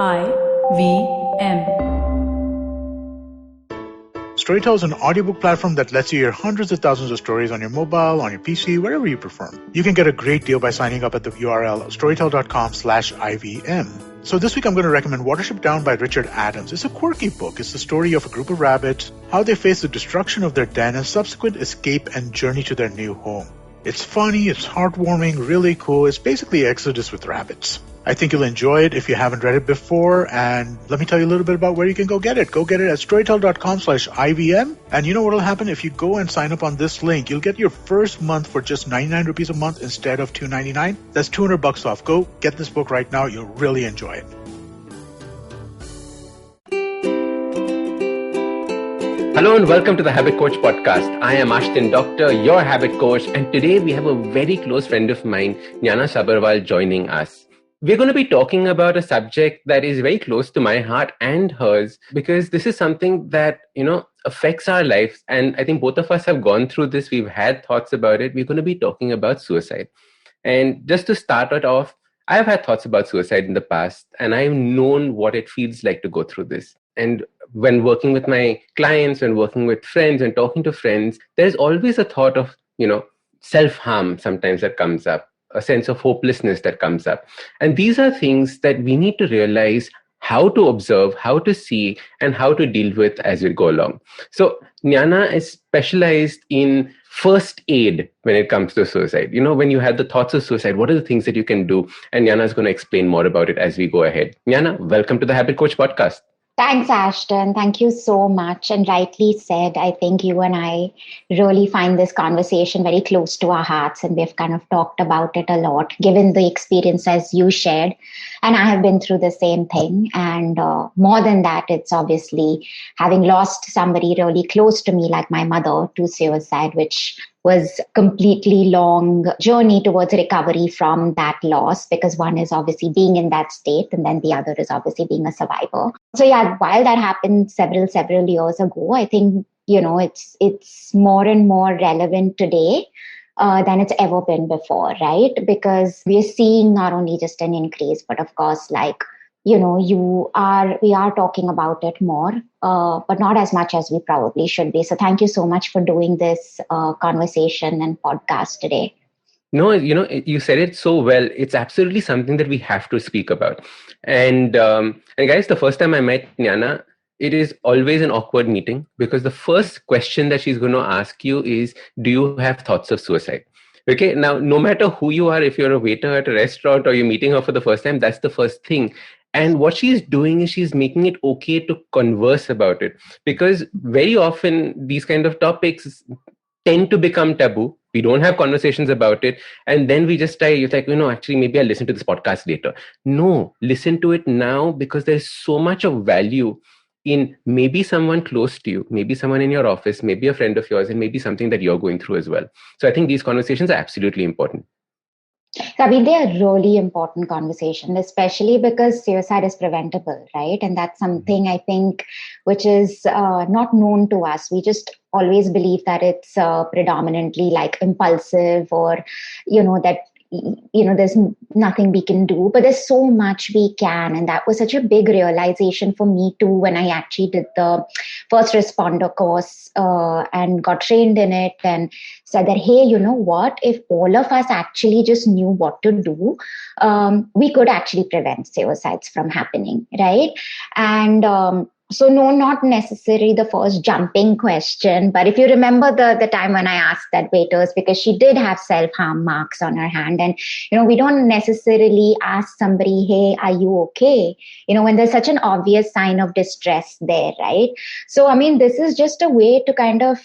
IVM. Storytel is an audiobook platform that lets you hear hundreds of thousands of stories on your mobile, on your PC, wherever you prefer. You can get a great deal by signing up at the URL storytel.com/IVM. So this week I'm going to recommend Watership Down by Richard Adams. It's a quirky book. It's the story of a group of rabbits, how they face the destruction of their den and subsequent escape and journey to their new home. It's funny, it's heartwarming, really cool. It's basically Exodus with rabbits. I think you'll enjoy it if you haven't read it before, and let me tell you a little bit about where you can go get it. Go get it at storytel.com/IVM, and you know what will happen? If you go and sign up on this link, you'll get your first month for just 99 rupees a month instead of $299. That's $200 off. Go get this book right now. You'll really enjoy it. Hello and welcome to the Habit Coach podcast. I am Ashton Doctor, your habit coach, and today we have a very close friend of mine, Jnana Sabharwal, joining us. We're going to be talking about a subject that is very close to my heart and hers, because this is something that, affects our lives. And I think both of us have gone through this. We've had thoughts about it. We're going to be talking about suicide. And just to start it off, I've had thoughts about suicide in the past, and I've known what it feels like to go through this. And when working with my clients and working with friends and talking to friends, there's always a thought of, self-harm sometimes that comes up, a sense of hopelessness that comes up. And these are things that we need to realize how to observe, how to see, and how to deal with as we go along. So Jnana is specialized in first aid when it comes to suicide. When you have the thoughts of suicide, what are the things that you can do? And Jnana is going to explain more about it as we go ahead. Jnana, welcome to the Habit Coach podcast. Thanks, Ashton. Thank you so much. And rightly said, I think you and I really find this conversation very close to our hearts. And we've kind of talked about it a lot, given the experiences you shared. And I have been through the same thing. And more than that, it's obviously having lost somebody really close to me, like my mother, to suicide, which was completely long journey towards recovery from that loss, because one is obviously being in that state and then the other is obviously being a survivor. So yeah, while that happened several years ago, I think, it's more and more relevant today than it's ever been before, right? Because we are seeing not only just an increase, but of course, we are talking about it more, but not as much as we probably should be. So thank you so much for doing this conversation and podcast today. No, you said it so well. It's absolutely something that we have to speak about. And guys, the first time I met Jnana, it is always an awkward meeting, because the first question that she's going to ask you is, do you have thoughts of suicide? Okay, now, no matter who you are, if you're a waiter at a restaurant or you're meeting her for the first time, that's the first thing. And what she's doing is she's making it okay to converse about it, because very often these kind of topics tend to become taboo. We don't have conversations about it. And then we just you're like, actually, maybe I'll listen to this podcast later. No, listen to it now, because there's so much of value in maybe someone close to you, maybe someone in your office, maybe a friend of yours, and maybe something that you're going through as well. So I think these conversations are absolutely important. I mean, they are really important conversations, especially because suicide is preventable, right? And that's something I think which is not known to us. We just always believe that it's predominantly like impulsive, or, that there's nothing we can do, but there's so much we can. And that was such a big realization for me too, when I actually did the first responder course and got trained in it, and said that, hey, you know what, if all of us actually just knew what to do, we could actually prevent suicides from happening, right? And so no, not necessarily the first jumping question, but if you remember the time when I asked that waiters, because she did have self-harm marks on her hand, and, we don't necessarily ask somebody, hey, are you okay? When there's such an obvious sign of distress there, right? So, I mean, this is just a way to kind of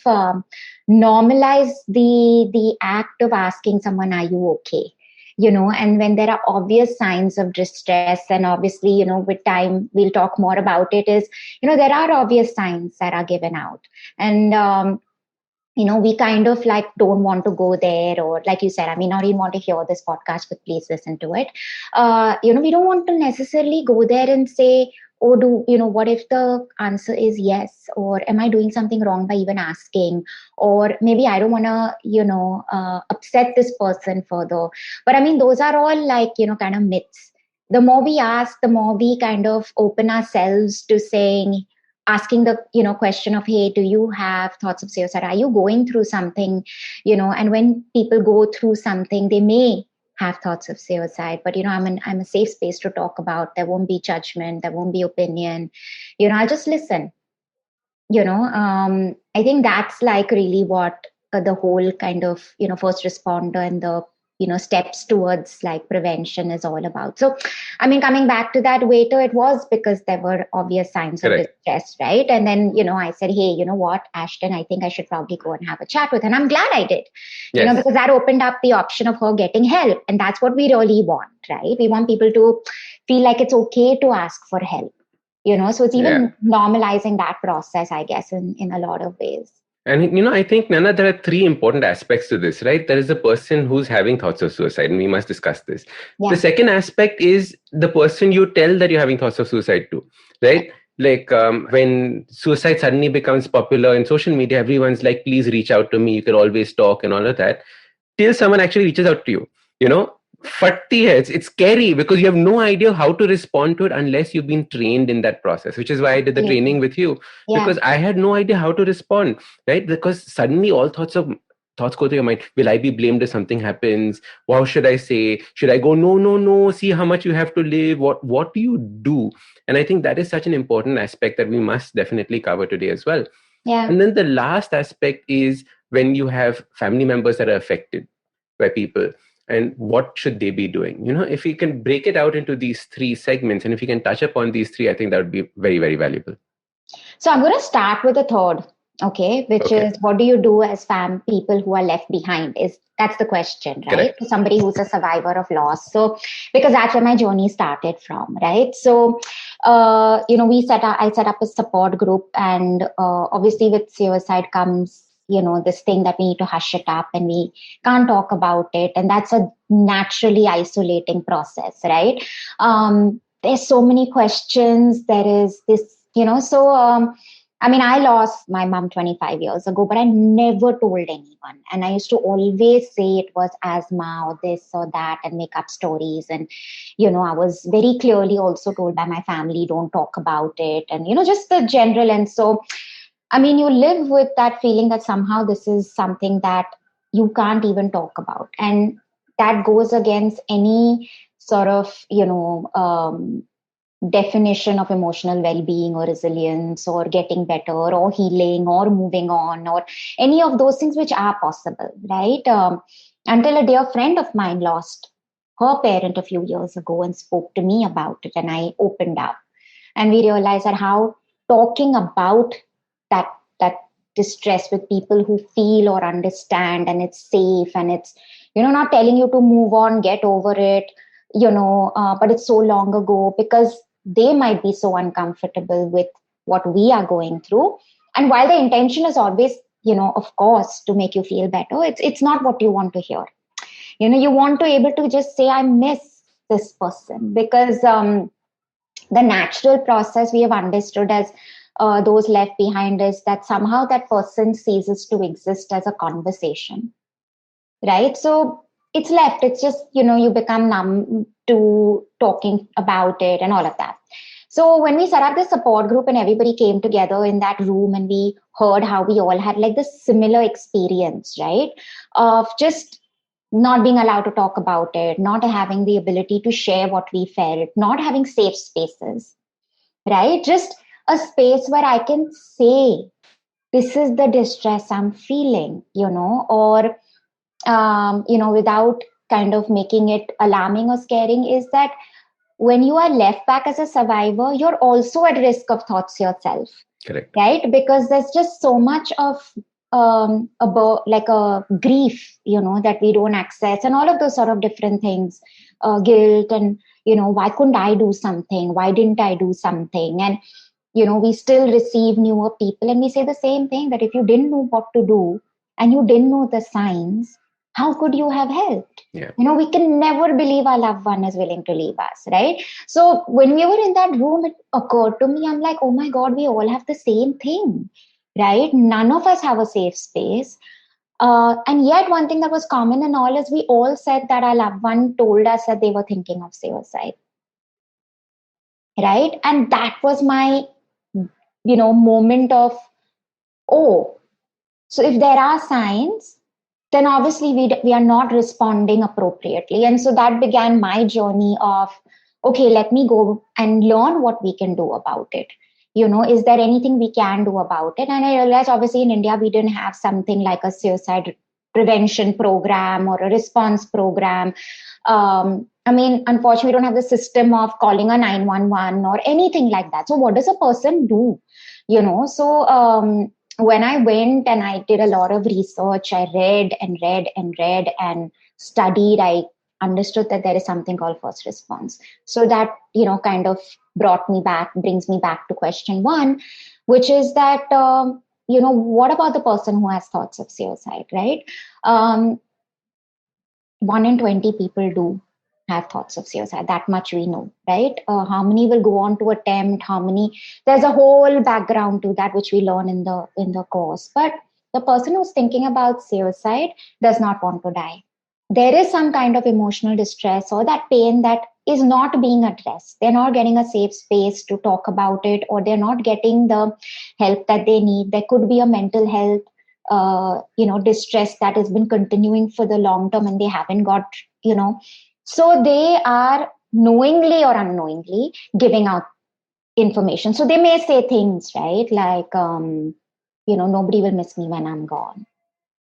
normalize the act of asking someone, are you okay? And when there are obvious signs of distress, and obviously, with time, we'll talk more about it, is, there are obvious signs that are given out. And, we kind of don't want to go there, or like you said, I may not even want to hear this podcast, but please listen to it. We don't want to necessarily go there and say, oh, what if the answer is yes? Or am I doing something wrong by even asking? Or maybe I don't want to, upset this person further. But I mean, those are all kind of myths the more we ask, the more we kind of open ourselves to asking the question of, hey, do you have thoughts of suicide? Are you going through something? And when people go through something, they may have thoughts of suicide, but I'm a safe space to talk about. There won't be judgment, there won't be opinion. I'll just listen. I think that's like really what the whole kind of first responder and the steps towards like prevention is all about. So coming back to that waiter, it was because there were obvious signs of distress, right? And then I said, hey, you know what, Ashton, I think I should probably go and have a chat with her. And I'm glad I did. Because that opened up the option of her getting help, and that's what we really want, right? We want people to feel like it's okay to ask for help. So it's even normalizing that process, I guess, in a lot of ways. And, I think, Nana, there are three important aspects to this, right? There is a person who's having thoughts of suicide, and we must discuss this. Yeah. The second aspect is the person you tell that you're having thoughts of suicide to, right? Like when suicide suddenly becomes popular in social media, everyone's like, please reach out to me. You can always talk and all of that. Till someone actually reaches out to you, it's scary because you have no idea how to respond to it unless you've been trained in that process, which is why I did the training with you, because I had no idea how to respond, right? Because suddenly all thoughts go through your mind. Will I be blamed if something happens? What should I say? Should I go, no, see how much you have to live? What do you do? And I think that is such an important aspect that we must definitely cover today as well. Yeah. And then the last aspect is when you have family members that are affected by people. And what should they be doing? If we can break it out into these three segments, and if you can touch upon these three, I think that would be very, very valuable. So I'm going to start with the third, which is, what do you do as people who are left behind? That's the question, right? Correct. Somebody who's a survivor of loss. So, because that's where my journey started from, right? So, I set up a support group, and obviously with suicide comes this thing that we need to hush it up and we can't talk about it. And that's a naturally isolating process, right? There's so many questions. There is this, I lost my mom 25 years ago, but I never told anyone. And I used to always say it was asthma or this or that and make up stories. And, I was very clearly also told by my family, don't talk about it. And, just the general. And so, you live with that feeling that somehow this is something that you can't even talk about. And that goes against any sort of, definition of emotional well-being or resilience or getting better or healing or moving on or any of those things which are possible, right? Until a dear friend of mine lost her parent a few years ago and spoke to me about it, and I opened up. And we realized that how talking about that distress with people who feel or understand, and it's safe, and it's not telling you to move on, get over it, but it's so long ago, because they might be so uncomfortable with what we are going through. And while the intention is always of course to make you feel better, it's not what you want to hear. You want to able to just say, I miss this person, because the natural process we have understood as those left behind is that somehow that person ceases to exist as a conversation, right? So it's left. It's just, you become numb to talking about it and all of that. So when we set up this support group and everybody came together in that room and we heard how we all had like this similar experience, right? Of just not being allowed to talk about it, not having the ability to share what we felt, not having safe spaces, right? Just a space where I can say, this is the distress I'm feeling, or, without kind of making it alarming or scaring, is that when you are left back as a survivor, you're also at risk of thoughts yourself. Correct. Right? Because there's just so much of like a grief, that we don't access, and all of those sort of different things, guilt, and, why couldn't I do something? Why didn't I do something? And, we still receive newer people and we say the same thing, that if you didn't know what to do and you didn't know the signs, how could you have helped? Yeah. We can never believe our loved one is willing to leave us, right? So when we were in that room, it occurred to me, I'm like, oh my God, we all have the same thing, right? None of us have a safe space. And yet one thing that was common in all is we all said that our loved one told us that they were thinking of suicide. right? And that was my, moment of, oh, so if there are signs, then obviously we are not responding appropriately. And so that began my journey of, okay, let me go and learn what we can do about it. Is there anything we can do about it? And I realized, obviously, in India, we didn't have something like a suicide prevention program or a response program. Unfortunately, we don't have the system of calling a 911 or anything like that. So what does a person do? When I went and I did a lot of research, I read and read and read and studied, I understood that there is something called first response. So that, kind of brings me back to question one, which is that, what about the person who has thoughts of suicide, right? 1 in 20 people do have thoughts of suicide. That much we know, right? How many will go on to attempt? How many? There's a whole background to that which we learn in the course. But the person who's thinking about suicide does not want to die. There is some kind of emotional distress or that pain that is not being addressed. They're not getting a safe space to talk about it, or they're not getting the help that they need. There could be a mental health distress that has been continuing for the long term and they haven't got, so they are knowingly or unknowingly giving out information. So they may say things, right? Like, nobody will miss me when I'm gone.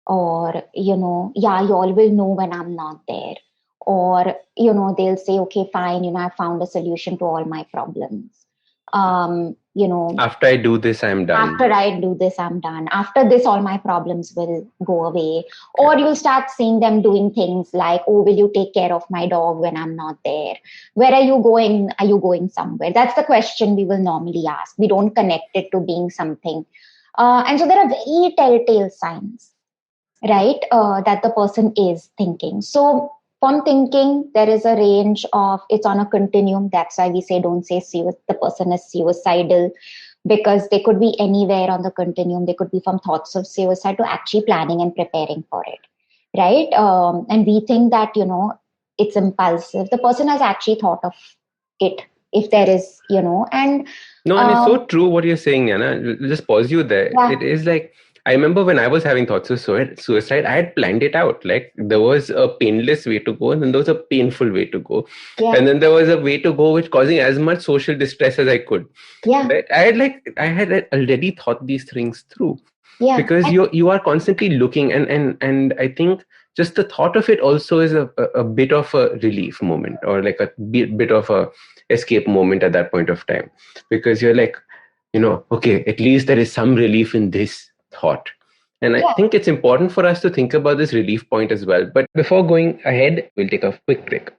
Or, you all will know when I'm not there. Or, they'll say, okay, fine, I found a solution to all my problems. After I do this, I'm done. After I do this, I'm done. After this, all my problems will go away. Or you'll start seeing them doing things like, oh, will you take care of my dog when I'm not there? Where are you going? Are you going somewhere? That's the question we will normally ask. We don't connect it to being something. And so there are very telltale signs, right, that the person is thinking. So from thinking, there is a range of, it's on a continuum. That's why we say, don't say the person is suicidal, because they could be anywhere on the continuum. They could be from thoughts of suicide to actually planning and preparing for it, right? And we think that, it's impulsive. The person has actually thought of it, if there is, and... No, and it's so true what you're saying, Jnana. Just pause you there. Yeah. It is like, I remember when I was having thoughts of suicide, I had planned it out. Like, there was a painless way to go, and then there was a painful way to go. Yeah. And then there was a way to go which causing as much social distress as I could. Yeah. Right? I had already thought these things through. Yeah. Because you are constantly looking, and I think just the thought of it also is a bit of a relief moment, or like a bit of a escape moment at that point of time. Because you're like, okay, at least there is some relief in this thought. And I think it's important for us to think about this relief point as well. But before going ahead, we'll take a quick break.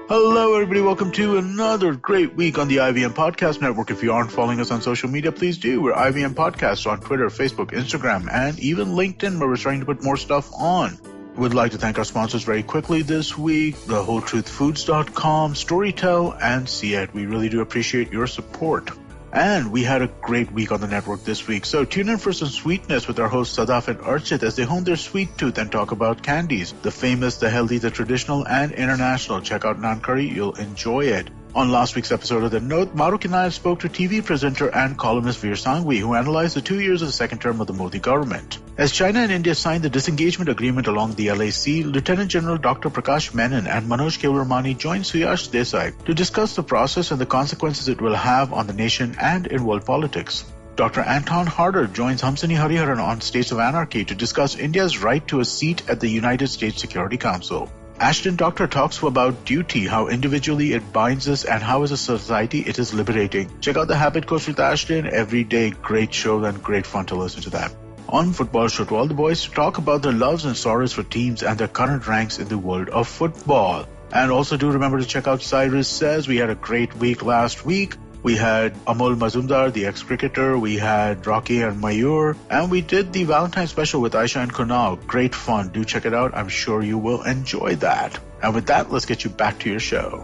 Hello, everybody. Welcome to another great week on the IVM Podcast Network. If you aren't following us on social media, please do. We're IVM Podcasts on Twitter, Facebook, Instagram, and even LinkedIn, where we're starting to put more stuff on. We'd like to thank our sponsors very quickly this week, thewholetruthfoods.com, Storytel, and CED. We really do appreciate your support. And we had a great week on the network this week. So tune in for some sweetness with our hosts Sadaf and Archit as they hone their sweet tooth and talk about candies. The famous, the healthy, the traditional, and international. Check out Naan Curry. You'll enjoy it. On last week's episode of The Note, Maruk Inayat spoke to TV presenter and columnist Veer Sanghvi, who analyzed the 2 years of the second term of the Modi government. As China and India signed the disengagement agreement along the LAC, Lieutenant General Dr. Prakash Menon and Manoj Kewalramani joined Suyash Desai to discuss the process and the consequences it will have on the nation and in world politics. Dr. Anton Harder joins Hamsini Hariharan on States of Anarchy to discuss India's right to a seat at the United States Security Council. Ashton Doctor talks about duty, how individually it binds us, and how as a society it is liberating. Check out The Habit Coach with Ashton every day. Great show and great fun to listen to that. On Football Show to All the Boys to talk about their loves and sorrows for teams and their current ranks in the world of football. And also do remember to check out Cyrus Says. We had a great week last week. We had Amol Mazumdar, the ex-cricketer. We had Rocky and Mayur. And we did the Valentine's special with Aisha and Kunal. Great fun. Do check it out. I'm sure you will enjoy that. And with that, let's get you back to your show.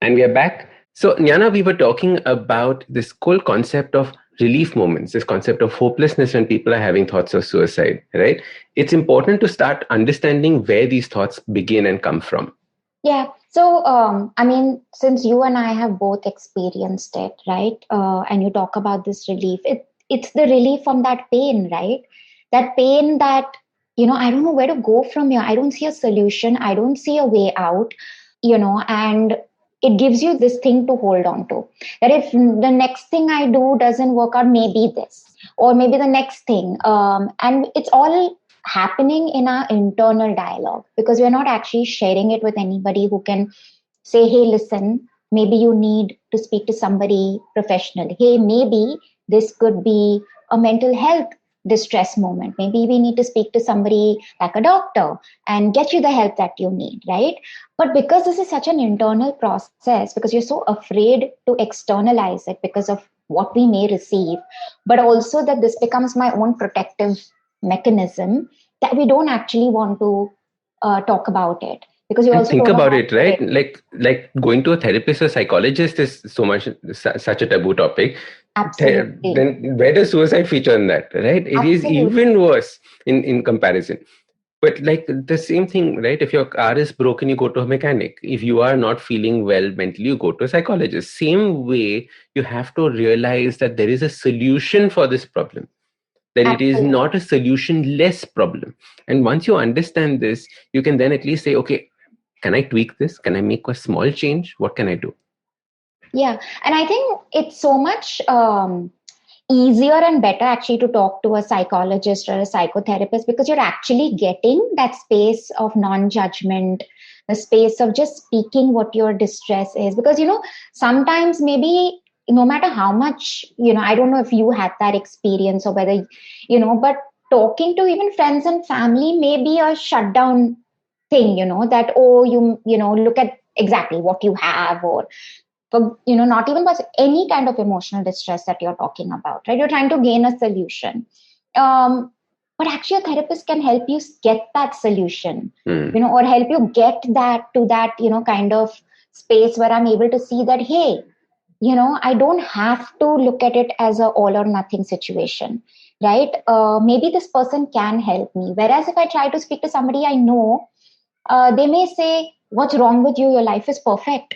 And we are back. So, Jnana, we were talking about this whole concept of relief moments, this concept of hopelessness when people are having thoughts of suicide, right? It's important to start understanding where these thoughts begin and come from. Yeah. So, I mean, since you and I have both experienced it, right? And you talk about this relief, it's the relief from that pain, right? That pain that, I don't know where to go from here. I don't see a solution. I don't see a way out, and it gives you this thing to hold on to. That if the next thing I do doesn't work out, maybe this, or maybe the next thing. And it's all happening in our internal dialogue because we're not actually sharing it with anybody who can say, hey, listen, maybe you need to speak to somebody professional. Hey, maybe this could be a mental health distress moment. Maybe we need to speak to somebody like a doctor and get you the help that you need, right? But because this is such an internal process, because you're so afraid to externalize it because of what we may receive, but also that this becomes my own protective mechanism, that we don't actually want to talk about it because you And also think don't know about how it, to put right? it. Like going to a therapist or psychologist is so much such a taboo topic. Absolutely. Then where does suicide feature in that, right? It is Absolutely. even worse in comparison. But like the same thing, right? If your car is broken, you go to a mechanic. If you are not feeling well mentally, you go to a psychologist. Same way, you have to realize that there is a solution for this problem, that it is Absolutely. not a solution less problem. And once you understand this, you can then at least say, okay, can I tweak this? Can I make a small change? What can I do? Yeah. And I think it's so much easier and better actually to talk to a psychologist or a psychotherapist because you're actually getting that space of non-judgment, the space of just speaking what your distress is. Because, sometimes maybe no matter how much, I don't know if you had that experience or whether, but talking to even friends and family may be a shutdown thing, that, oh, look at exactly what you have, or for not even but any kind of emotional distress that you're talking about, right? You're trying to gain a solution, but actually a therapist can help you get that solution, or help you get that to that kind of space where I'm able to see that, hey, I don't have to look at it as a all or nothing situation, right? Maybe this person can help me, whereas if I try to speak to somebody I know, they may say, what's wrong with you, your life is perfect,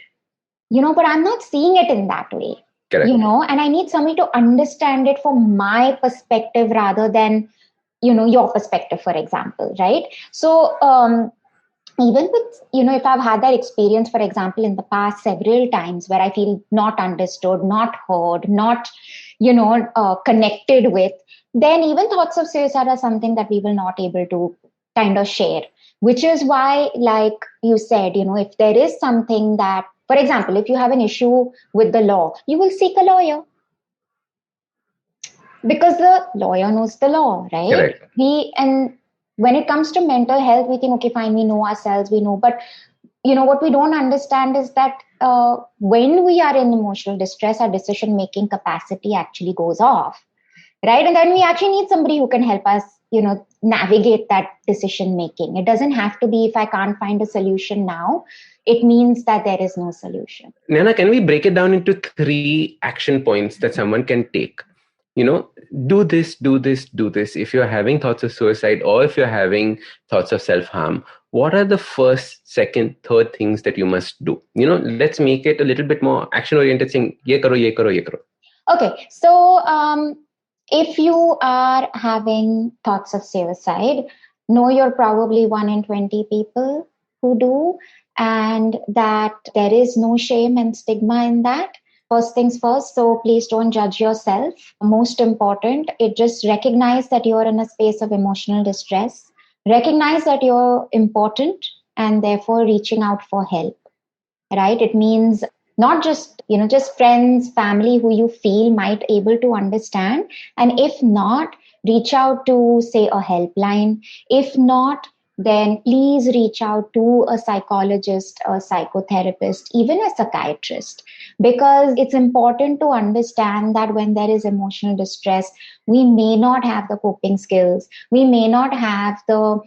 but I'm not seeing it in that way, Correct. and I need somebody to understand it from my perspective rather than, your perspective, for example, right? So, even with, if I've had that experience, for example, in the past several times where I feel not understood, not heard, not, connected with, then even thoughts of suicide are something that we will not able to kind of share, which is why, like you said, if there is something that, for example, if you have an issue with the law, you will seek a lawyer because the lawyer knows the law, right? Correct. And when it comes to mental health, we think, okay, fine, we know ourselves, we know, but what we don't understand is that when we are in emotional distress, our decision making capacity actually goes off, right? And then we actually need somebody who can help us, navigate that decision making. It doesn't have to be, if I can't find a solution now, it means that there is no solution. Nana, can we break it down into 3 action points that someone can take? Do this, do this, do this. If you're having thoughts of suicide or if you're having thoughts of self-harm, what are the first, second, third things that you must do? Let's make it a little bit more action-oriented, saying, ye karo, ye karo, ye karo. Okay, so if you are having thoughts of suicide, know you're probably 1 in 20 people who do, and that there is no shame and stigma in that. First things first, so please don't judge yourself. Most important, it just recognize that you're in a space of emotional distress. Recognize that you're important and therefore reaching out for help, right? It means not just, just friends, family who you feel might able to understand. And if not, reach out to, say, a helpline. If not, then please reach out to a psychologist, a psychotherapist, even a psychiatrist, because it's important to understand that when there is emotional distress, we may not have the coping skills. We may not have the,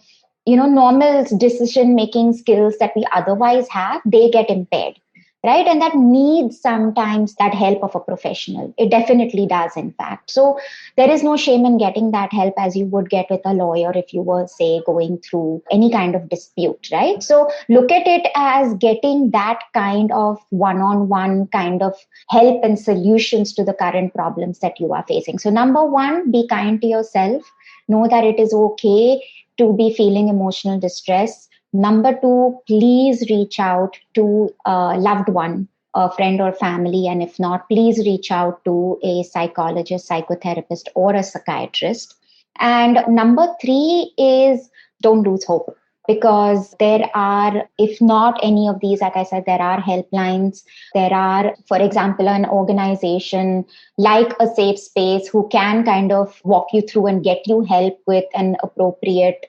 normal decision making skills that we otherwise have. They get impaired, right? And that needs sometimes that help of a professional. It definitely does, in fact. So there is no shame in getting that help as you would get with a lawyer if you were, say, going through any kind of dispute, right? So look at it as getting that kind of one-on-one kind of help and solutions to the current problems that you are facing. So number one, be kind to yourself. Know that it is okay to be feeling emotional distress. Number two, please reach out to a loved one, a friend or family. And if not, please reach out to a psychologist, psychotherapist, or a psychiatrist. And number three is don't lose hope, because there are, if not any of these, like I said, there are helplines. There are, for example, an organization like a safe space who can kind of walk you through and get you help with an appropriate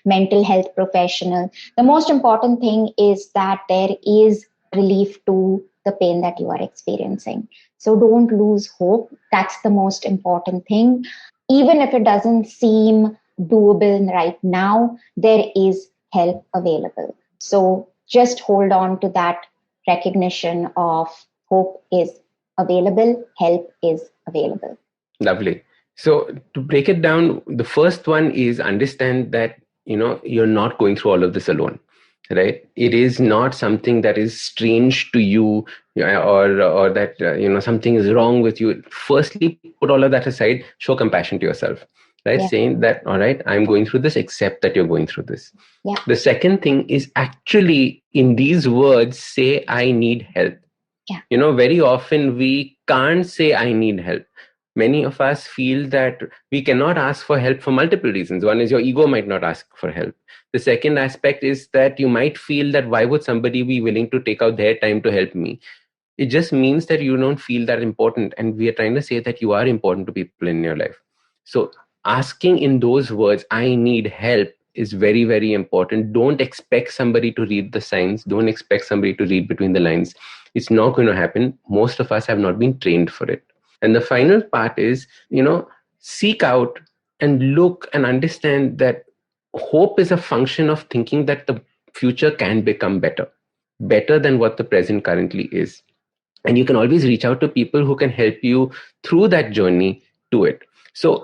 mental health professional. The most important thing is that there is relief to the pain that you are experiencing. So don't lose hope. That's the most important thing. Even if it doesn't seem doable right now, there is help available. So just hold on to that recognition of hope is available, help is available. Lovely. So to break it down, the first one is understand that, you're not going through all of this alone, right? It is not something that is strange to you, or that, something is wrong with you. Firstly, put all of that aside, show compassion to yourself, right? Yeah. Saying that, all right, I'm going through this, accept that you're going through this. Yeah. The second thing is actually in these words, say, I need help. Yeah. Very often we can't say, I need help. Many of us feel that we cannot ask for help for multiple reasons. One is your ego might not ask for help. The second aspect is that you might feel that why would somebody be willing to take out their time to help me? It just means that you don't feel that important. And we are trying to say that you are important to people in your life. So asking in those words, I need help, is very, very important. Don't expect somebody to read the signs. Don't expect somebody to read between the lines. It's not going to happen. Most of us have not been trained for it. And the final part is, seek out and look and understand that hope is a function of thinking that the future can become better than what the present currently is. And you can always reach out to people who can help you through that journey to it. So,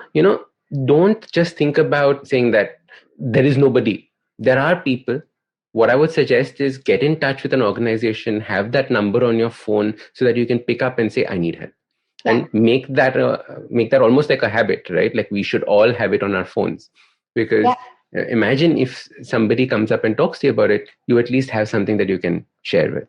don't just think about saying that there is nobody. There are people. What I would suggest is get in touch with an organization, have that number on your phone so that you can pick up and say, I need help. Yeah. And make that almost like a habit, right? Like we should all have it on our phones, because imagine if somebody comes up and talks to you about it, you at least have something that you can share with.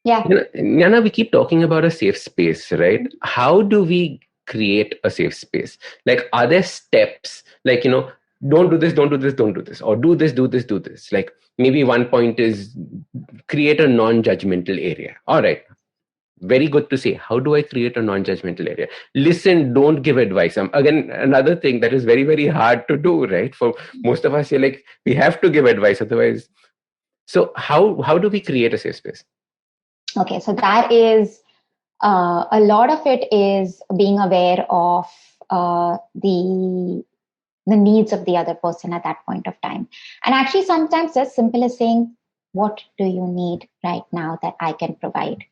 Yeah. Jnana, we keep talking about a safe space, right? How do we create a safe space? Like, are there steps? Like, don't do this, don't do this, don't do this, or do this, do this, do this. Like maybe one point is create a non-judgmental area. All right. Very good to say. How do I create a non-judgmental area? Listen, don't give advice. Again, another thing that is very, very hard to do, right? For most of us, you're like, we have to give advice, otherwise. So how do we create a safe space? Okay, so that is a lot of it is being aware of the needs of the other person at that point of time. And actually, sometimes as simple as saying, what do you need right now that I can provide?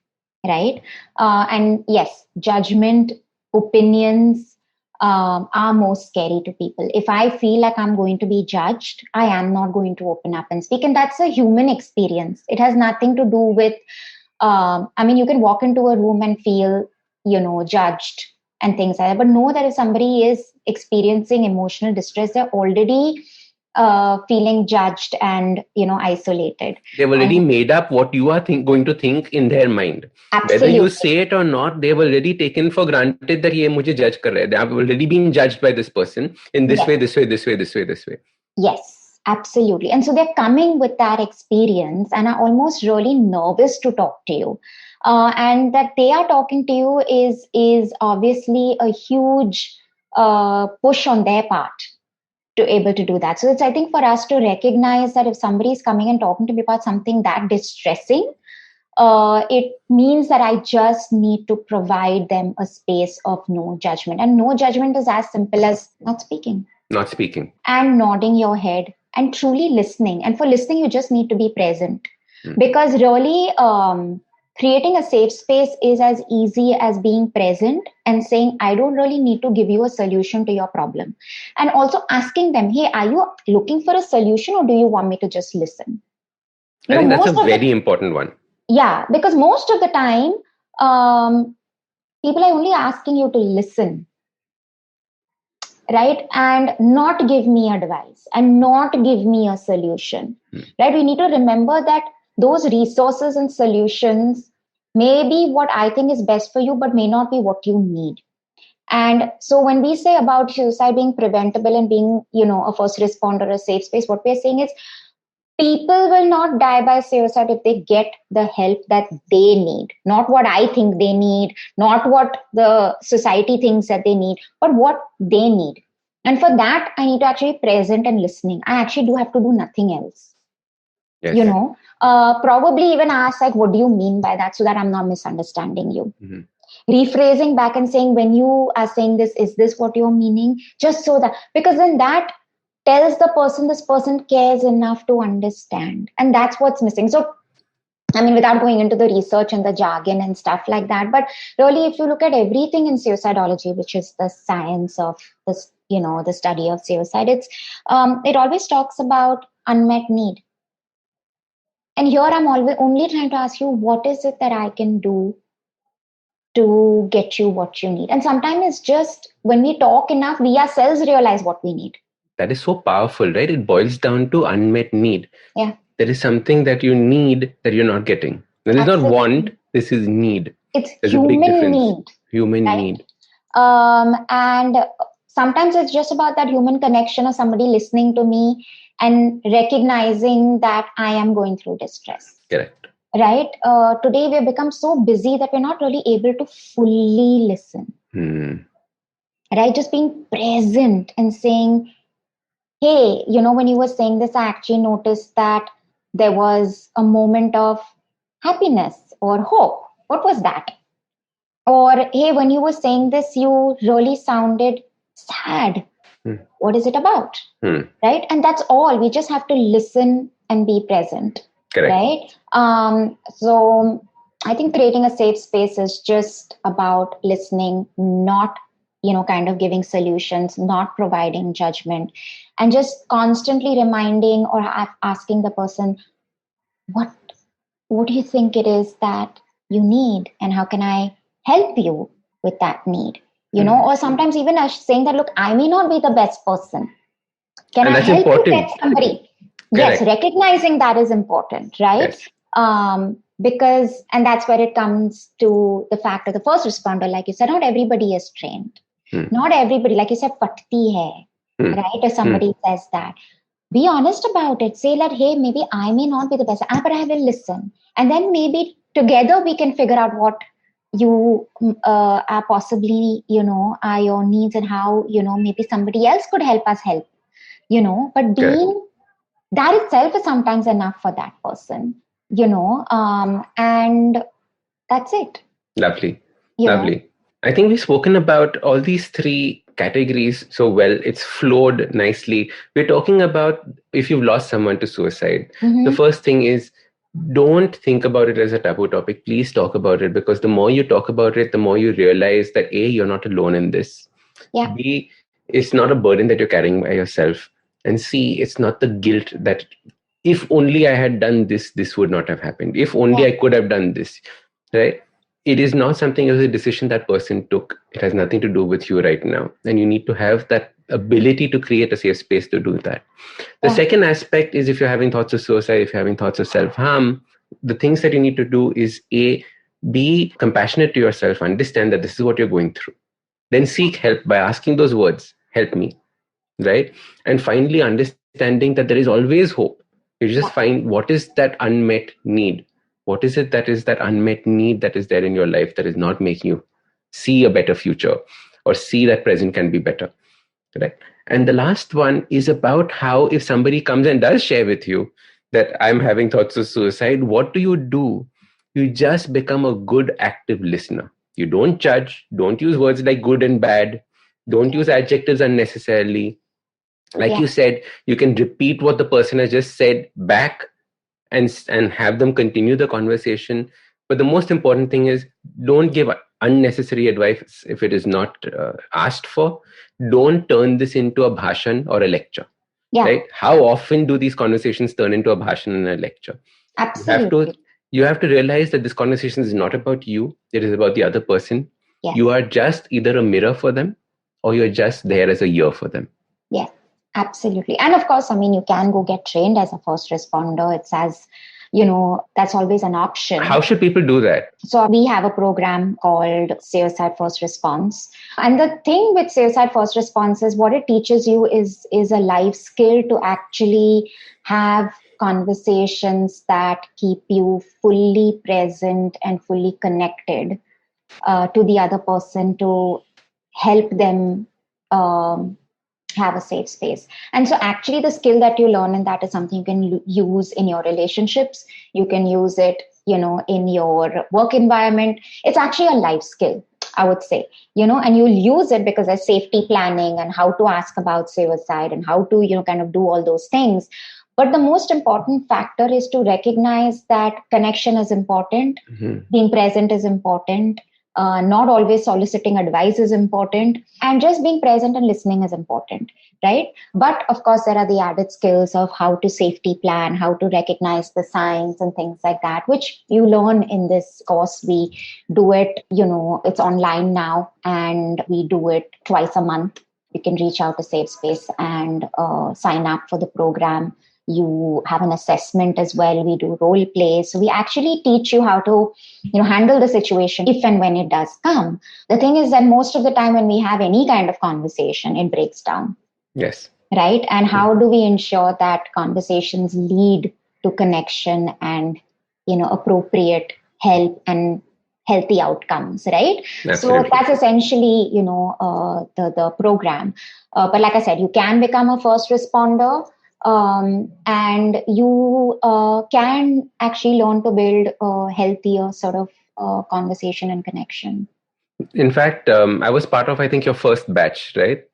Right? And yes, judgment, opinions are most scary to people. If I feel like I'm going to be judged, I am not going to open up and speak. And that's a human experience. It has nothing to do with, you can walk into a room and feel, judged and things like that. But know that if somebody is experiencing emotional distress, they're already feeling judged and isolated. They've already made up what you are going to think in their mind. Absolutely. Whether you say it or not, they've already taken for granted that ye mujhe judge kar rahe. They have already been judged by this person in this way, this way, this way, this way, this way. Yes, absolutely. And so they're coming with that experience and are almost really nervous to talk to you. And that they are talking to you is obviously a huge push on their part to able to do that. So it's, I think, for us to recognize that if somebody is coming and talking to me about something that distressing, it means that I just need to provide them a space of no judgment. And no judgment is as simple as not speaking. Not speaking. And nodding your head and truly listening. And for listening, you just need to be present. Because really, creating a safe space is as easy as being present and saying, I don't really need to give you a solution to your problem. And also asking them, hey, are you looking for a solution or do you want me to just listen? I think that's a very important one. Yeah, because most of the time, people are only asking you to listen, right? And not give me advice and not give me a solution, right? We need to remember that those resources and solutions may be what I think is best for you, but may not be what you need. And so when we say about suicide being preventable and being, a first responder, a safe space, what we're saying is people will not die by suicide if they get the help that they need, not what I think they need, not what the society thinks that they need, but what they need. And for that, I need to actually be present and listening. I actually do have to do nothing else. Yes. Probably even ask, like, what do you mean by that, so that I'm not misunderstanding you. Rephrasing back and saying, when you are saying this, is this what you're meaning? Just so that, because then that tells the person this person cares enough to understand. And that's what's missing. So, I mean, without going into the research and the jargon and stuff like that, but really, if you look at everything in suicidology, which is the science of this, the study of suicide, it always talks about unmet need. And here I'm always only trying to ask you, what is it that I can do to get you what you need? And sometimes it's just when we talk enough, we ourselves realize what we need. That is so powerful, right? It boils down to unmet need. Yeah. There is something that you need that you're not getting. There is not want, this is need. It's human need. Human need. And sometimes it's just about that human connection of somebody listening to me and recognizing that I am going through distress. Correct. Right? Today we've become so busy that we're not really able to fully listen. Right? Just being present and saying, hey, when you were saying this, I actually noticed that there was a moment of happiness or hope. What was that? Or, hey, when you were saying this, you really sounded sad. What is it about? Right? And that's all. We just have to listen and be present. Correct. Right? So I think creating a safe space is just about listening, not, kind of giving solutions, not providing judgment, and just constantly reminding or asking the person, what do you think it is that you need? And how can I help you with that need? Or sometimes even saying that, look, I may not be the best person. Can I help you get somebody? Correct. Yes, recognizing that is important, right? Yes. Because, and that's where it comes to the fact that the first responder, like you said, not everybody is trained. Not everybody, like you said, patti hai, right? If somebody says that, be honest about it. Say that, hey, maybe I may not be the best, but I will listen. And then maybe together we can figure out what you are possibly, are your needs and how, maybe somebody else could help us help, but being that itself is sometimes enough for that person, and that's it. Lovely. Lovely. I think we've spoken about all these three categories so well. It's flowed nicely. We're talking about if you've lost someone to suicide. The first thing is, don't think about it as a taboo topic. Please talk about it, because the more you talk about it, the more you realize that A, you're not alone in this. Yeah. B, it's not a burden that you're carrying by yourself. And C, it's not the guilt that if only I had done this, this would not have happened. If only I could have done this, right? It is not something, it was a decision that person took. It has nothing to do with you right now. And you need to have that ability to create a safe space to do that. The second aspect is, if you're having thoughts of suicide, if you're having thoughts of self-harm, the things that you need to do is A, be compassionate to yourself, understand that this is what you're going through. Then seek help by asking those words, help me, right? And finally, understanding that there is always hope. You just find what is that unmet need. What is it that is that unmet need that is there in your life that is not making you see a better future or see that present can be better, right? And the last one is about how, if somebody comes and does share with you that I'm having thoughts of suicide, what do? You just become a good active listener. You don't judge, don't use words like good and bad, don't use adjectives unnecessarily. Like you said, you can repeat what the person has just said back and have them continue the conversation, But the most important thing is, don't give unnecessary advice if it is not asked for. Don't turn this into a bhashan or a lecture. Yeah. Right? How often do these conversations turn into a bhashan and a lecture? Absolutely. You have to realize that this conversation is not about you. It is about the other person. Yes. You are just either a mirror for them, or you're just there as a ear for them. Yes, absolutely. And of course, I mean, you can go get trained as a first responder. It's as, that's always an option. How should people do that? So we have a program called Suicide First Response. And the thing with Suicide First Response is what it teaches you is a life skill to actually have conversations that keep you fully present and fully connected to the other person, to help them have a safe space. And so actually the skill that you learn in that is something you can use in your relationships. You can use it, in your work environment. It's actually a life skill, I would say, and you'll use it because there's safety planning and how to ask about suicide and how to, kind of do all those things. But the most important factor is to recognize that connection is important, being present is important, not always soliciting advice is important, and just being present and listening is important, right? But of course, there are the added skills of how to safety plan, how to recognize the signs and things like that, which you learn in this course. We do it, it's online now, and we do it twice a month. You can reach out to Safe Space and sign up for the program. You have an assessment as well. We do role plays. So we actually teach you how to, handle the situation if and when it does come. The thing is that most of the time when we have any kind of conversation, it breaks down. Yes. Right. And how do we ensure that conversations lead to connection and, appropriate help and healthy outcomes, right? Absolutely. So that's essentially, the program. But like I said, you can become a first responder. And you can actually learn to build a healthier sort of conversation and connection. In fact, I was part of, I think, your first batch, right?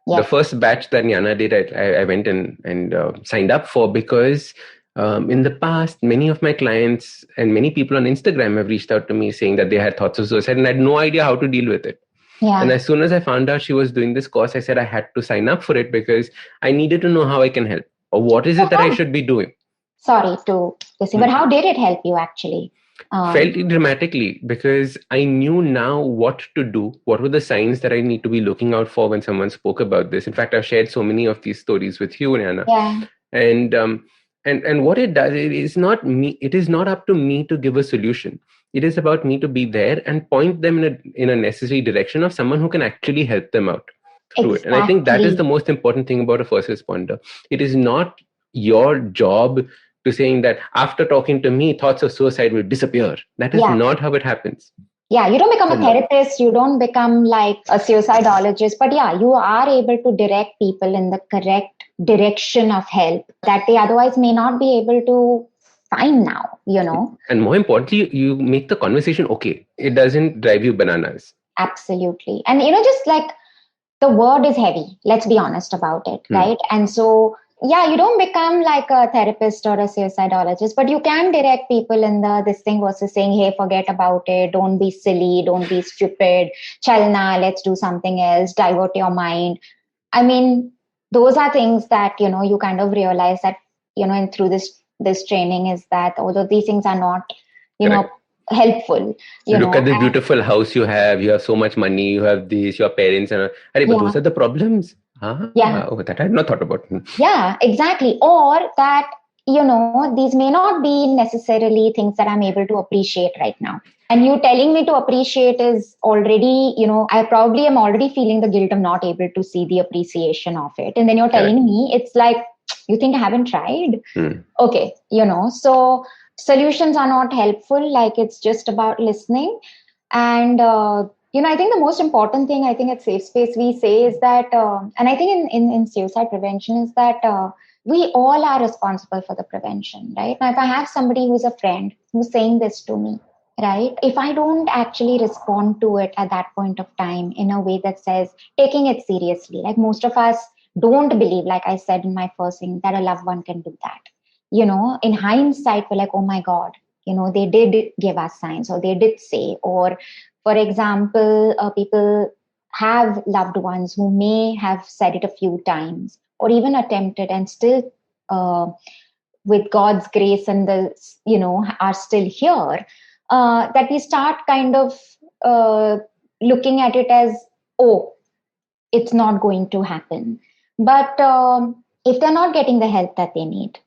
Yes. The first batch that Jnana did, I went in and signed up for because in the past, many of my clients and many people on Instagram have reached out to me saying that they had thoughts of suicide and I had no idea how to deal with it. Yeah. And as soon as I found out she was doing this course, I said I had to sign up for it because I needed to know how I can help. Or what is it that I should be doing? Sorry to listen, but how did it help you actually? Fairly dramatically, because I knew now what to do. What were the signs that I need to be looking out for when someone spoke about this? In fact, I've shared so many of these stories with you, Jnana. Yeah. And what it does, it is not me. It is not up to me to give a solution. It is about me to be there and point them in a necessary direction of someone who can actually help them out. Exactly. And I think that is the most important thing about a first responder. It is not your job to saying that after talking to me, thoughts of suicide will disappear. That is not how it happens. Yeah, you don't become a therapist, you don't become like a suicidologist, but you are able to direct people in the correct direction of help that they otherwise may not be able to find now, And more importantly, you make the conversation okay. It doesn't drive you bananas. Absolutely. And, just like, the word is heavy. Let's be honest about it, right? And so, you don't become like a therapist or a suicidologist, but you can direct people in this thing versus saying, hey, forget about it. Don't be silly. Don't be stupid. Chalna, let's do something else. Divert your mind. I mean, those are things that, you kind of realize that, and through this training is that although these things are not, helpful. Look at the beautiful house you have so much money, you have these, your parents, but those are the problems. Yeah. That I had not thought about. Yeah, exactly. Or that, these may not be necessarily things that I'm able to appreciate right now. And you telling me to appreciate is already, I probably am already feeling the guilt of not able to see the appreciation of it. And then you're telling me, it's like, you think I haven't tried? Okay, so solutions are not helpful. Like, it's just about listening. And, I think the most important thing, I think at Safe Space we say is that, and I think in suicide prevention is that we all are responsible for the prevention, right? Now, if I have somebody who's a friend who's saying this to me, right? If I don't actually respond to it at that point of time in a way that says, taking it seriously, like most of us don't believe, like I said in my first thing, that a loved one can do that. In hindsight, we're like, oh my God, they did give us signs, or they did say, or for example, people have loved ones who may have said it a few times or even attempted and still with God's grace and are still here, that we start kind of looking at it as, oh, it's not going to happen. But if they're not getting the help that they need,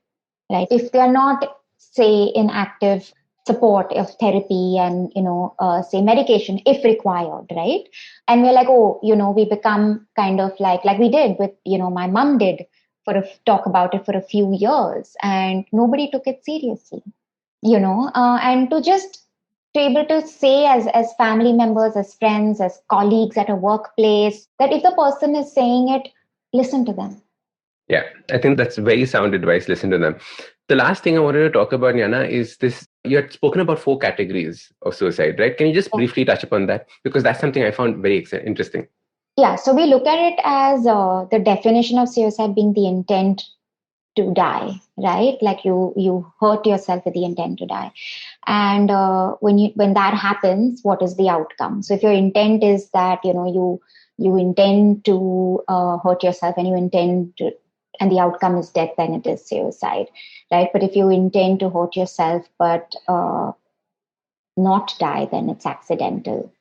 right? If they're not, say, in active support of therapy and, say medication, if required, right? And we're like, oh, we become kind of like we did with, my mom did talk about it for a few years, and nobody took it seriously, and to just be able to say as family members, as friends, as colleagues at a workplace, that if the person is saying it, listen to them. Yeah, I think that's very sound advice. Listen to them. The last thing I wanted to talk about, Jnana, is this. You had spoken about 4 categories of suicide, right? Can you just briefly touch upon that? Because that's something I found very interesting. Yeah, so we look at it as the definition of suicide being the intent to die, right? Like you hurt yourself with the intent to die. And when that happens, what is the outcome? So if your intent is that, you intend to hurt yourself, and you intend to, and the outcome is death, then it is suicide, right? But if you intend to hurt yourself but not die, then it's accidental,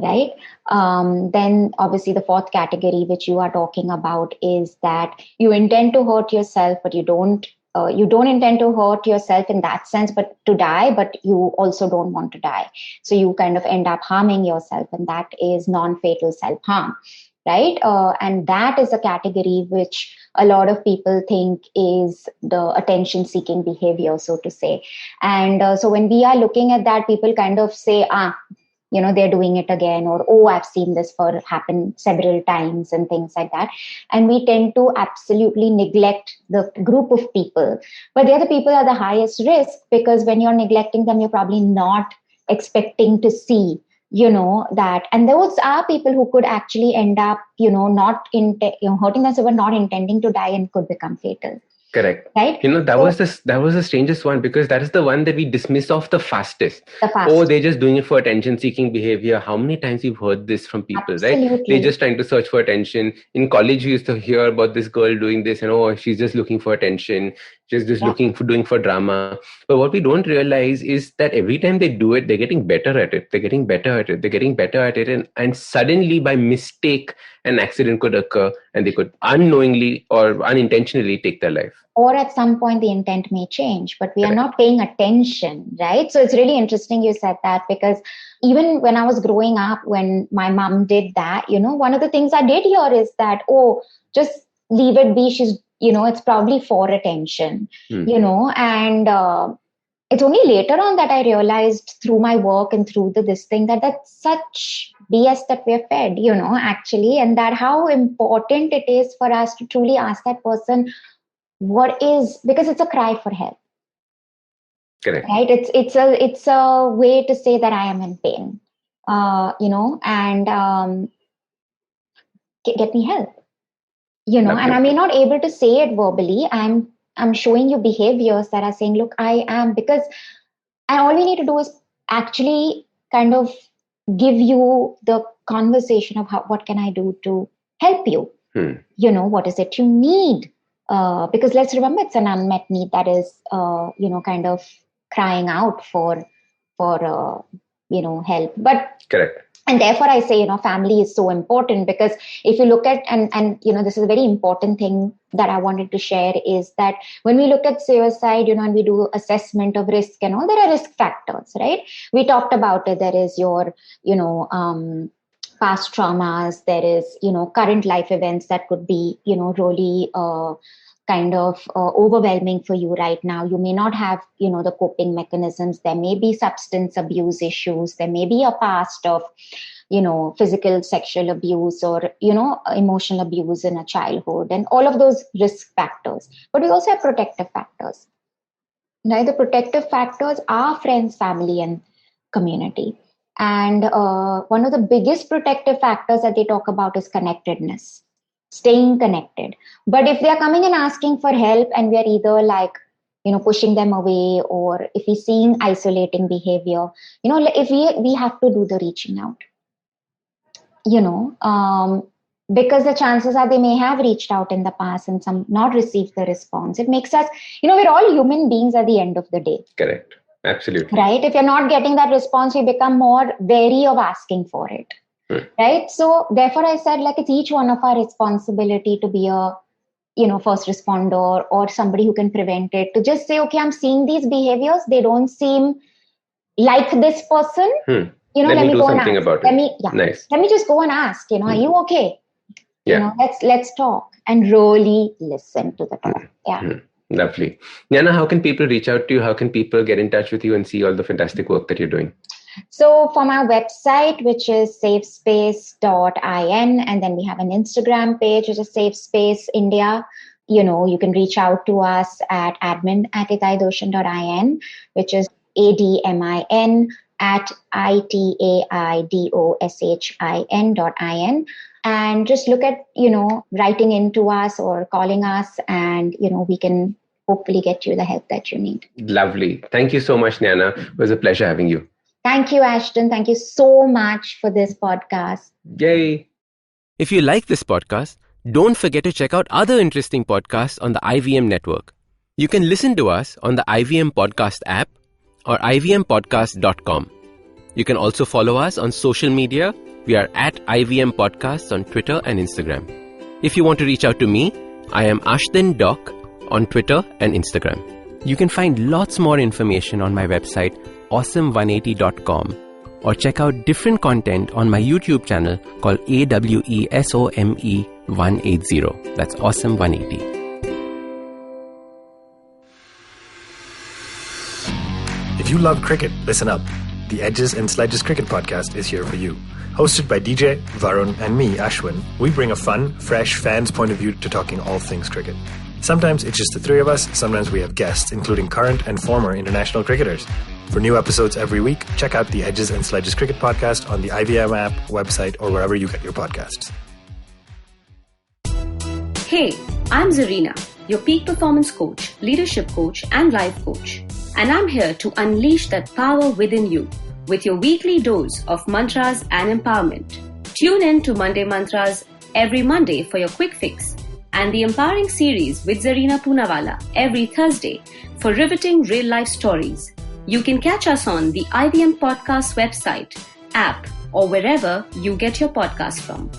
right? Then obviously the 4th category, which you are talking about, is that you intend to hurt yourself, but you don't intend to hurt yourself in that sense, but to die, but you also don't want to die. So you kind of end up harming yourself, and that is non-fatal self-harm, right? And that is a category which a lot of people think is the attention-seeking behavior, so to say. And so when we are looking at that, people kind of say, they're doing it again, or, oh, I've seen this happen several times, and things like that. And we tend to absolutely neglect the group of people. But they're the people at the highest risk, because when you're neglecting them, you're probably not expecting to see, that. And those are people who could actually end up, not hurting themselves, but not intending to die, and could become fatal. Correct. Right. That was the strangest one, because that is the one that we dismiss off the fastest. Oh, they're just doing it for attention-seeking behavior. How many times we've heard this from people, Absolutely. Right? They're just trying to search for attention. In college, we used to hear about this girl doing this, and oh, she's just looking for attention. She's just looking for doing for drama. But what we don't realize is that every time they do it, they're getting better at it. They're getting better at it. They're getting better at it, and suddenly, by mistake, an accident could occur, and they could unknowingly or unintentionally take their life. Or at some point the intent may change, but we are not paying attention, right? So it's really interesting you said that, because even when I was growing up, when my mom did that, one of the things I did hear is that, oh, just leave it be. She's, it's probably for attention, and it's only later on that I realized through my work and through this thing that that's such BS that we're fed, actually, and that how important it is for us to truly ask that person, because it's a cry for help. Correct. Right? It's a way to say that I am in pain, and get me help, and I may not able to say it verbally. I'm showing you behaviors that are saying, look, I am, because all we need to do is actually kind of give you the conversation of what can I do to help you? What is it you need? Because let's remember, it's an unmet need that is, kind of crying out for help. But correct. And therefore, I say, family is so important, because if you look at, and this is a very important thing that I wanted to share, is that when we look at suicide, and we do assessment of risk and all, there are risk factors, right? We talked about it. There is your, past traumas. There is, current life events that could be, really kind of overwhelming for you right now. You may not have, the coping mechanisms. There may be substance abuse issues. There may be a past of, physical, sexual abuse, or, emotional abuse in a childhood, and all of those risk factors. But we also have protective factors. Now, the protective factors are friends, family, and community. And one of the biggest protective factors that they talk about is connectedness. Staying connected. But if they are coming and asking for help, and we are either like pushing them away, or if we're seeing isolating behavior, if we have to do the reaching out, because the chances are they may have reached out in the past and some not received the response. It makes us, we're all human beings at the end of the day. Correct. Absolutely. Right. If you're not getting that response, you become more wary of asking for it. Right. So therefore I said, like, it's each one of our responsibility to be a, first responder or somebody who can prevent it, to just say, okay, I'm seeing these behaviors. They don't seem like this person. Let me do something about it. Nice. Let me just go and ask, are you okay? Yeah. Let's talk and really listen to the talk. Yeah. Lovely. Jnana, how can people reach out to you? How can people get in touch with you and see all the fantastic work that you're doing? So from our website, which is safespace.in, and then we have an Instagram page, which is Safe Space India. You can reach out to us at admin@itaidoshan.in, which is admin@itaidoshin.in. And just look at, writing into us or calling us, and, we can hopefully get you the help that you need. Lovely. Thank you so much, Jnana. It was a pleasure having you. Thank you, Ashton. Thank you so much for this podcast. Yay. If you like this podcast, don't forget to check out other interesting podcasts on the IVM network. You can listen to us on the IVM Podcast app or ivmpodcast.com. You can also follow us on social media. We are at IVM Podcasts on Twitter and Instagram. If you want to reach out to me, I am Ashton Doc on Twitter and Instagram. You can find lots more information on my website, awesome180.com, or check out different content on my YouTube channel called AWESOME180. That's Awesome 180. If you love cricket, listen up. The Edges and Sledges Cricket Podcast is here for you. Hosted by DJ, Varun, and me, Ashwin, we bring a fun, fresh fan's point of view to talking all things cricket. Sometimes it's just the three of us, sometimes we have guests, including current and former international cricketers. For new episodes every week, check out the Edges and Sledges Cricket Podcast on the IVM app, website, or wherever you get your podcasts. Hey, I'm Zarina, your peak performance coach, leadership coach, and life coach. And I'm here to unleash that power within you with your weekly dose of mantras and empowerment. Tune in to Monday Mantras every Monday for your quick fix, and the Empowering Series with Zarina Poonawalla every Thursday for riveting real-life stories. You can catch us on the IVM Podcast website, app, or wherever you get your podcasts from.